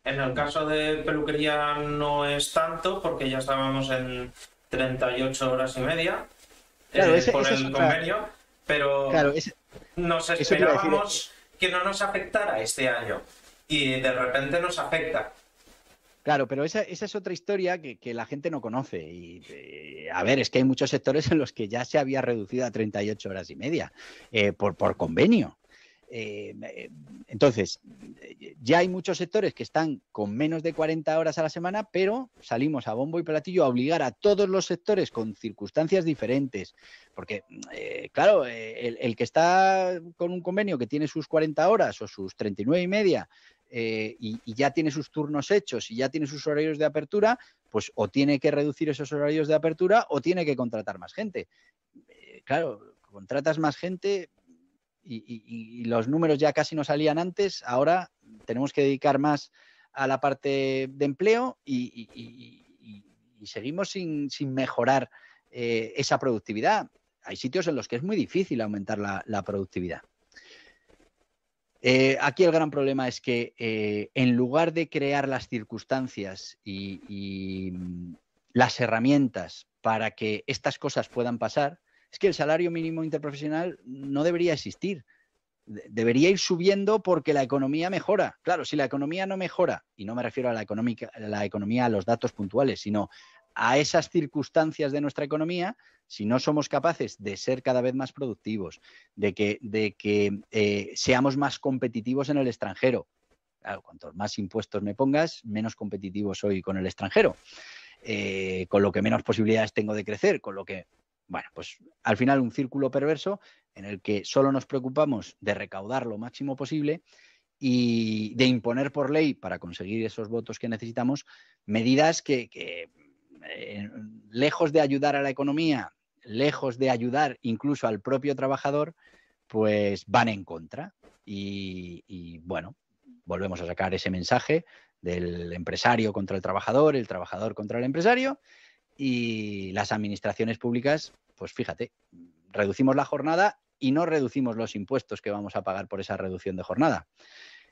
En el caso de peluquería no es tanto, porque ya estábamos en 38 horas y media. Claro, Por esa es el otra. convenio, pero Claro, nos eso te iba a decir. esperábamos que no nos afectara este año y de repente nos afecta. Claro, pero esa es otra historia que la gente no conoce. Y, a ver, es que hay muchos sectores en los que ya se había reducido a 38 horas y media por convenio. Entonces, ya hay muchos sectores que están con menos de 40 horas a la semana, pero salimos a bombo y platillo a obligar a todos los sectores con circunstancias diferentes. Porque, claro, el que está con un convenio que tiene sus 40 horas o sus 39 y media, y ya tiene sus turnos hechos y ya tiene sus horarios de apertura, pues o tiene que reducir esos horarios de apertura o tiene que contratar más gente. Claro, contratas más gente y los números ya casi no salían antes, ahora tenemos que dedicar más a la parte de empleo y seguimos sin mejorar esa productividad. Hay sitios en los que es muy difícil aumentar la productividad. Aquí el gran problema es que en lugar de crear las circunstancias y las herramientas para que estas cosas puedan pasar, es que el salario mínimo interprofesional no debería existir. Debería ir subiendo porque la economía mejora. Claro, si la economía no mejora, y no me refiero a la economía a los datos puntuales, sino a esas circunstancias de nuestra economía, si no somos capaces de ser cada vez más productivos, de que seamos más competitivos en el extranjero. Claro, cuantos más impuestos me pongas, menos competitivo soy con el extranjero, con lo que menos posibilidades tengo de crecer, con lo que, bueno, pues al final un círculo perverso en el que solo nos preocupamos de recaudar lo máximo posible y de imponer por ley para conseguir esos votos que necesitamos medidas que lejos de ayudar a la economía, lejos de ayudar incluso al propio trabajador, pues van en contra. Y bueno, volvemos a sacar ese mensaje del empresario contra el trabajador contra el empresario, y las administraciones públicas, pues fíjate, reducimos la jornada y no reducimos los impuestos que vamos a pagar por esa reducción de jornada.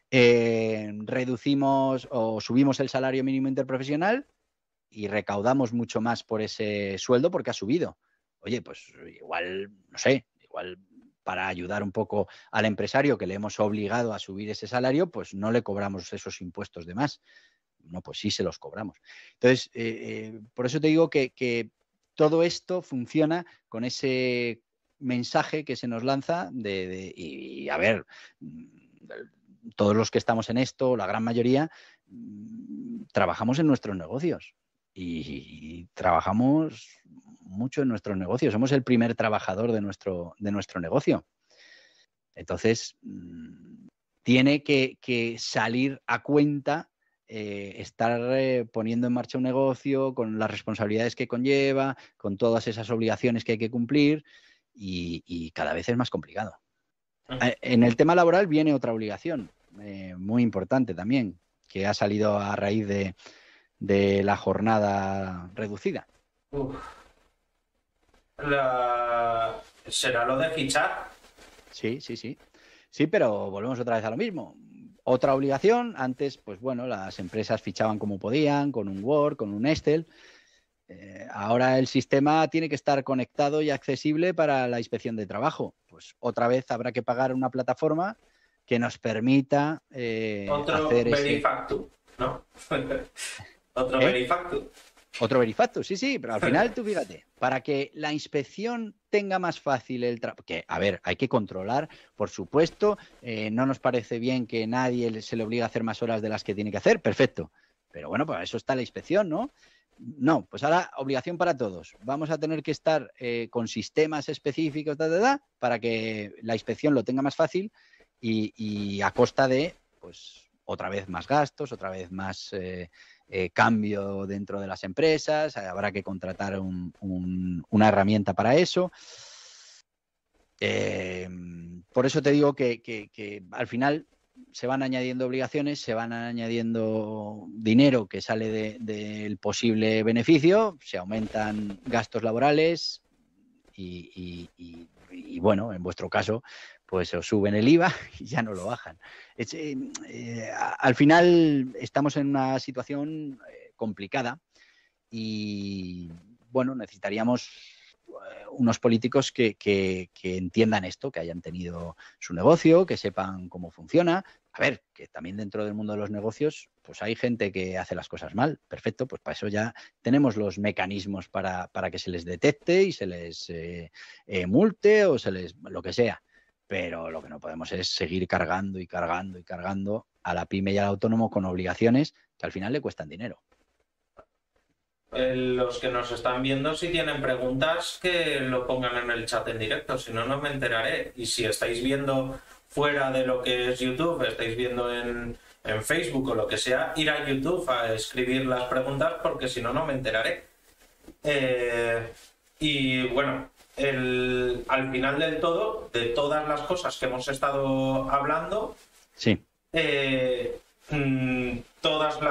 Reducimos o subimos el salario mínimo interprofesional y recaudamos mucho más por ese sueldo porque ha subido. Oye, pues igual, no sé, igual para ayudar un poco al empresario que le hemos obligado a subir ese salario, pues no le cobramos esos impuestos de más. No, pues sí se los cobramos. Entonces, por eso te digo que todo esto funciona con ese mensaje que se nos lanza y a ver, todos los que estamos en esto, la gran mayoría, trabajamos en nuestros negocios y trabajamos mucho en nuestros negocios. Somos el primer trabajador de nuestro negocio. Entonces, tiene que salir a cuenta estar poniendo en marcha un negocio con las responsabilidades que conlleva, con todas esas obligaciones que hay que cumplir y cada vez es más complicado. En el tema laboral viene otra obligación muy importante también, que ha salido a raíz de la jornada reducida. ¿Será lo de fichar? Sí. Sí, pero volvemos otra vez a lo mismo. Otra obligación, antes, pues bueno, las empresas fichaban como podían, con un Word, con un Excel. Ahora el sistema tiene que estar conectado y accesible para la inspección de trabajo. Pues otra vez habrá que pagar una plataforma que nos permita Otro hacer ese... Verifactu. Otro ¿Eh? benefacto. Otro verifacio, sí, sí, pero al final tú fíjate, para que la inspección tenga más fácil el trabajo, que a ver, hay que controlar, por supuesto, no nos parece bien que nadie se le obligue a hacer más horas de las que tiene que hacer, perfecto, pero bueno, para eso está la inspección, ¿no? No, pues ahora obligación para todos. Vamos a tener que estar con sistemas específicos para que la inspección lo tenga más fácil y a costa de, pues, otra vez más gastos, otra vez más cambio dentro de las empresas, habrá que contratar una herramienta para eso. Por eso te digo que al final se van añadiendo obligaciones, se van añadiendo dinero que sale del posible beneficio, se aumentan gastos laborales y bueno, en vuestro caso, pues os suben el IVA y ya no lo bajan. Al final estamos en una situación complicada y bueno, necesitaríamos unos políticos que entiendan esto, que hayan tenido su negocio, que sepan cómo funciona. A ver, que también dentro del mundo de los negocios, pues hay gente que hace las cosas mal. Perfecto, pues para eso ya tenemos los mecanismos para que se les detecte y se les multe o se les lo que sea. Pero lo que no podemos es seguir cargando y cargando y cargando a la pyme y al autónomo con obligaciones que al final le cuestan dinero. Los que nos están viendo, si tienen preguntas, que lo pongan en el chat en directo, si no, no me enteraré. Y si estáis viendo fuera de lo que es YouTube, estáis viendo en Facebook o lo que sea, ir a YouTube a escribir las preguntas, porque si no, no me enteraré. Y bueno, al final del todo, de todas las cosas que hemos estado hablando, Sí, todos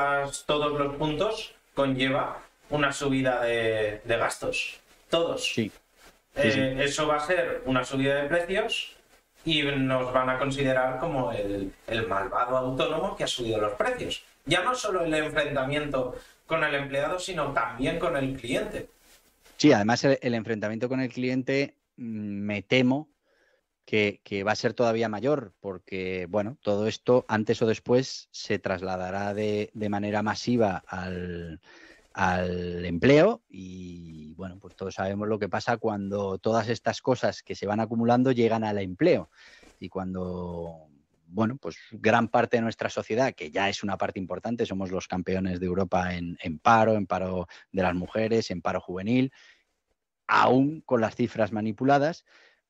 los puntos conlleva una subida de gastos. Todos. sí, sí, sí. Eso va a ser una subida de precios y nos van a considerar como el malvado autónomo que ha subido los precios. Ya no solo el enfrentamiento con el empleado, sino también con el cliente. Sí, además el enfrentamiento con el cliente me temo que va a ser todavía mayor porque, bueno, todo esto antes o después se trasladará de manera masiva al empleo y, bueno, pues todos sabemos lo que pasa cuando todas estas cosas que se van acumulando llegan al empleo y cuando, bueno, pues gran parte de nuestra sociedad, que ya es una parte importante, somos los campeones de Europa en paro de las mujeres, en paro juvenil, aún con las cifras manipuladas,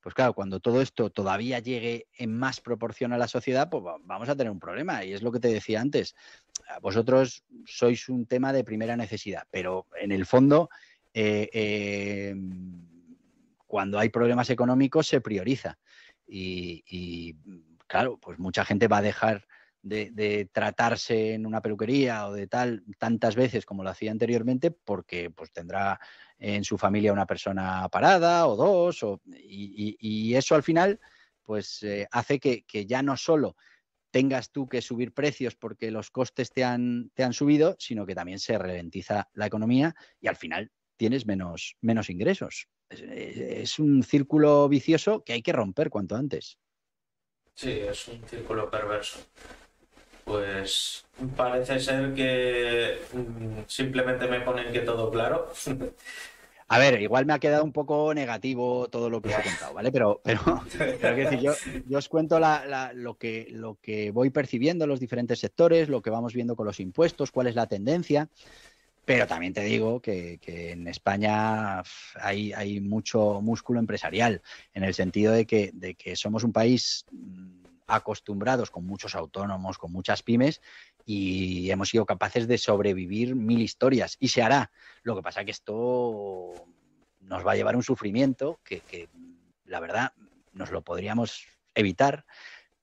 pues claro, cuando todo esto todavía llegue en más proporción a la sociedad, pues vamos a tener un problema. Y es lo que te decía antes. Vosotros sois un tema de primera necesidad, pero en el fondo, eh, eh, cuando hay problemas económicos se prioriza. Y claro, pues mucha gente va a dejar de tratarse en una peluquería o de tal tantas veces como lo hacía anteriormente porque pues tendrá en su familia una persona parada o dos y eso al final pues hace que ya no solo tengas tú que subir precios porque los costes te han subido, sino que también se ralentiza la economía y al final tienes menos ingresos. Es un círculo vicioso que hay que romper cuanto antes. Sí, es un círculo perverso. Pues parece ser que simplemente me ponen que todo claro. A ver, igual me ha quedado un poco negativo todo lo que os he contado, ¿vale? Pero quiero decir, yo os cuento lo que voy percibiendo en los diferentes sectores, lo que vamos viendo con los impuestos, cuál es la tendencia. Pero también te digo que en España hay mucho músculo empresarial, en el sentido de que somos un país acostumbrados con muchos autónomos, con muchas pymes, y hemos sido capaces de sobrevivir mil historias. Y se hará. Lo que pasa es que esto nos va a llevar un sufrimiento que la verdad, nos lo podríamos evitar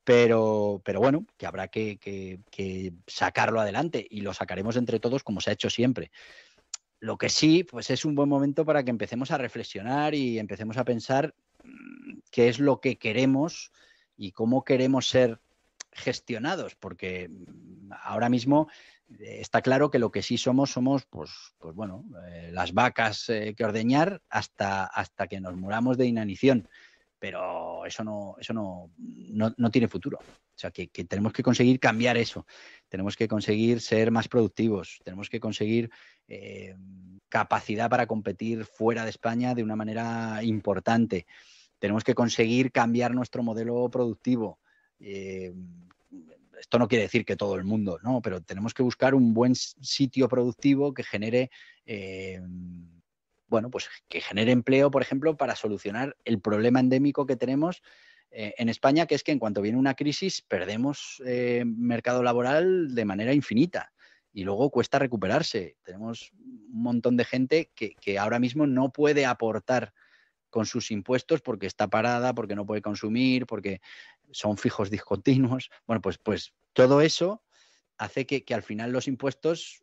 pero bueno, que habrá que sacarlo adelante y lo sacaremos entre todos como se ha hecho siempre. Lo que sí, pues es un buen momento para que empecemos a reflexionar y empecemos a pensar qué es lo que queremos y cómo queremos ser gestionados, porque ahora mismo está claro que lo que sí somos, pues bueno, las vacas que ordeñar hasta que nos muramos de inanición, pero eso no tiene futuro. O sea, que tenemos que conseguir cambiar eso. Tenemos que conseguir ser más productivos. Tenemos que conseguir capacidad para competir fuera de España de una manera importante. Tenemos que conseguir cambiar nuestro modelo productivo. Esto no quiere decir que todo el mundo, ¿no? Pero tenemos que buscar un buen sitio productivo que genere, bueno, pues que genere empleo, por ejemplo, para solucionar el problema endémico que tenemos en España, que es que en cuanto viene una crisis perdemos mercado laboral de manera infinita y luego cuesta recuperarse. Tenemos un montón de gente que ahora mismo no puede aportar con sus impuestos porque está parada, porque no puede consumir, porque son fijos discontinuos. Bueno, pues todo eso hace que al final los impuestos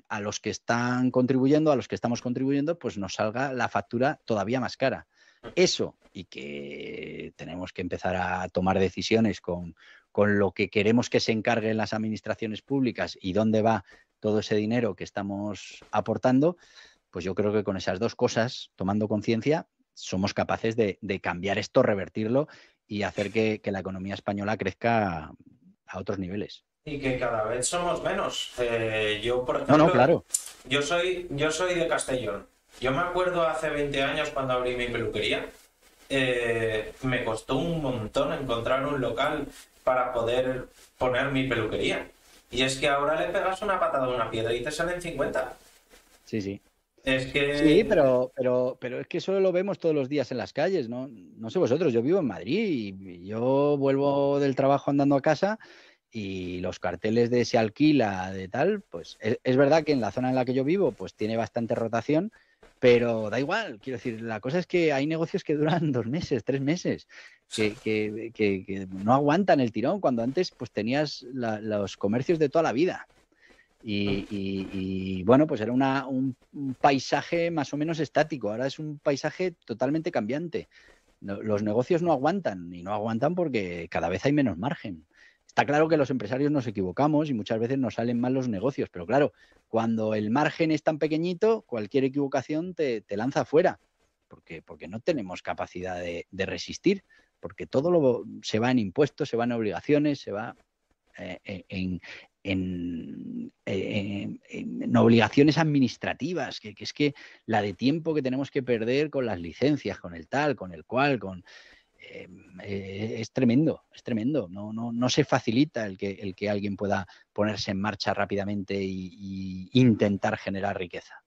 a los que están contribuyendo, a los que estamos contribuyendo, pues nos salga la factura todavía más cara. Eso, y que tenemos que empezar a tomar decisiones con lo que queremos que se encarguen las administraciones públicas y dónde va todo ese dinero que estamos aportando, pues yo creo que con esas dos cosas, tomando conciencia, somos capaces de cambiar esto, revertirlo y hacer que la economía española crezca a otros niveles. Y que cada vez somos menos. Yo, por ejemplo, No, claro. Yo soy de Castellón. Yo me acuerdo hace 20 años cuando abrí mi peluquería, me costó un montón encontrar un local para poder poner mi peluquería. Y es que ahora le pegas una patada a una piedra y te salen 50. Sí. Es que... Sí, pero es que eso lo vemos todos los días en las calles, ¿no? No sé vosotros, yo vivo en Madrid y yo vuelvo del trabajo andando a casa y los carteles de se alquila, de tal, pues es verdad que en la zona en la que yo vivo pues tiene bastante rotación, pero da igual, quiero decir, la cosa es que hay negocios que duran 2 meses, 3 meses, que no aguantan el tirón, cuando antes pues tenías los comercios de toda la vida. Y bueno, pues era un paisaje más o menos estático, ahora es un paisaje totalmente cambiante. Los negocios no aguantan, y no aguantan porque cada vez hay menos margen. Está claro que los empresarios nos equivocamos y muchas veces nos salen mal los negocios, pero claro, cuando el margen es tan pequeñito, cualquier equivocación te lanza afuera, porque no tenemos capacidad de resistir, porque todo se va en impuestos, se va en obligaciones, se va en obligaciones administrativas, que es que la de tiempo que tenemos que perder con las licencias, con el tal, con el cual, es tremendo, es tremendo. No se facilita el que alguien pueda ponerse en marcha rápidamente y intentar generar riqueza.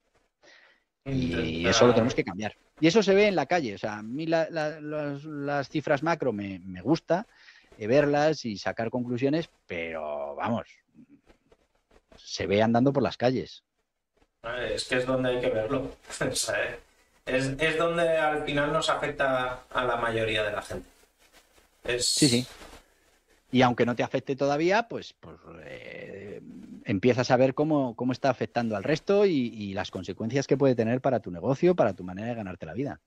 Y eso lo tenemos que cambiar. Y eso se ve en la calle. O sea, a mí las cifras macro me gusta verlas y sacar conclusiones, pero vamos, se ve andando por las calles. Es que es donde hay que verlo. Es donde al final nos afecta a la mayoría de la gente. Sí. Y aunque no te afecte todavía, pues empiezas a ver cómo está afectando al resto y las consecuencias que puede tener para tu negocio, para tu manera de ganarte la vida.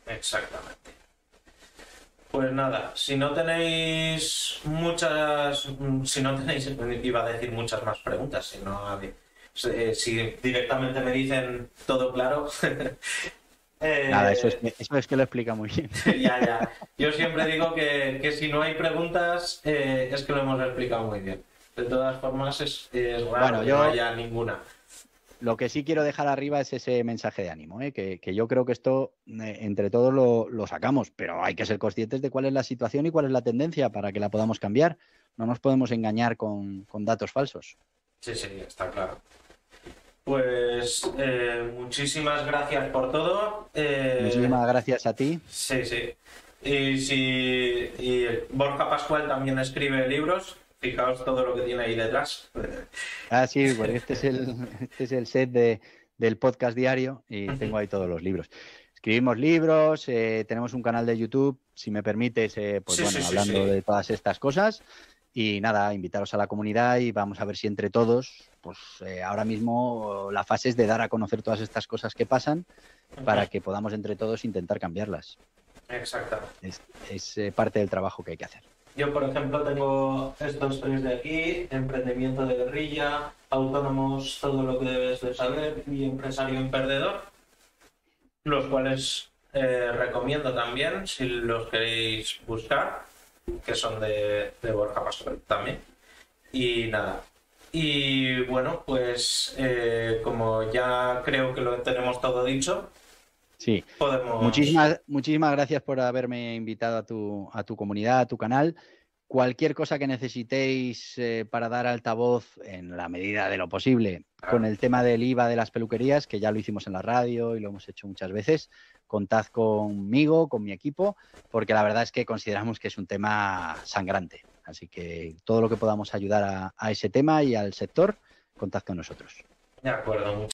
Exactamente. Pues nada, si no tenéis, iba a decir muchas más preguntas, si directamente me dicen todo claro. Nada, eso es que lo explica muy bien. Ya. Yo siempre digo que si no hay preguntas es que lo hemos explicado muy bien. De todas formas es raro que no haya ninguna. Lo que sí quiero dejar arriba es ese mensaje de ánimo, que yo creo que esto entre todos lo sacamos, pero hay que ser conscientes de cuál es la situación y cuál es la tendencia para que la podamos cambiar. No nos podemos engañar con datos falsos. Sí, está claro. Pues muchísimas gracias por todo. Muchísimas gracias a ti. Sí. Y Borja Pascual también escribe libros. Fijaos todo lo que tiene ahí detrás. Sí, pues este es el set del podcast diario y tengo ahí todos los libros. Escribimos libros, tenemos un canal de YouTube, si me permites, hablando de todas estas cosas. Y nada, invitaros a la comunidad y vamos a ver si entre todos, pues ahora mismo la fase es de dar a conocer todas estas cosas que pasan para que podamos entre todos intentar cambiarlas. Exactamente. Es parte del trabajo que hay que hacer. Yo, por ejemplo, tengo estos 3 de aquí: emprendimiento de guerrilla, autónomos, todo lo que debes de saber, y empresario emprendedor, los cuales recomiendo también si los queréis buscar. que son de Borja Pascual también. Y nada. Y bueno, pues como ya creo que lo tenemos todo dicho, Sí. podemos... Muchísimas gracias por haberme invitado a tu comunidad, a tu canal. Cualquier cosa que necesitéis para dar altavoz en la medida de lo posible con el tema del IVA de las peluquerías, que ya lo hicimos en la radio y lo hemos hecho muchas veces, contad conmigo, con mi equipo, porque la verdad es que consideramos que es un tema sangrante. Así que todo lo que podamos ayudar a ese tema y al sector, contad con nosotros. De acuerdo,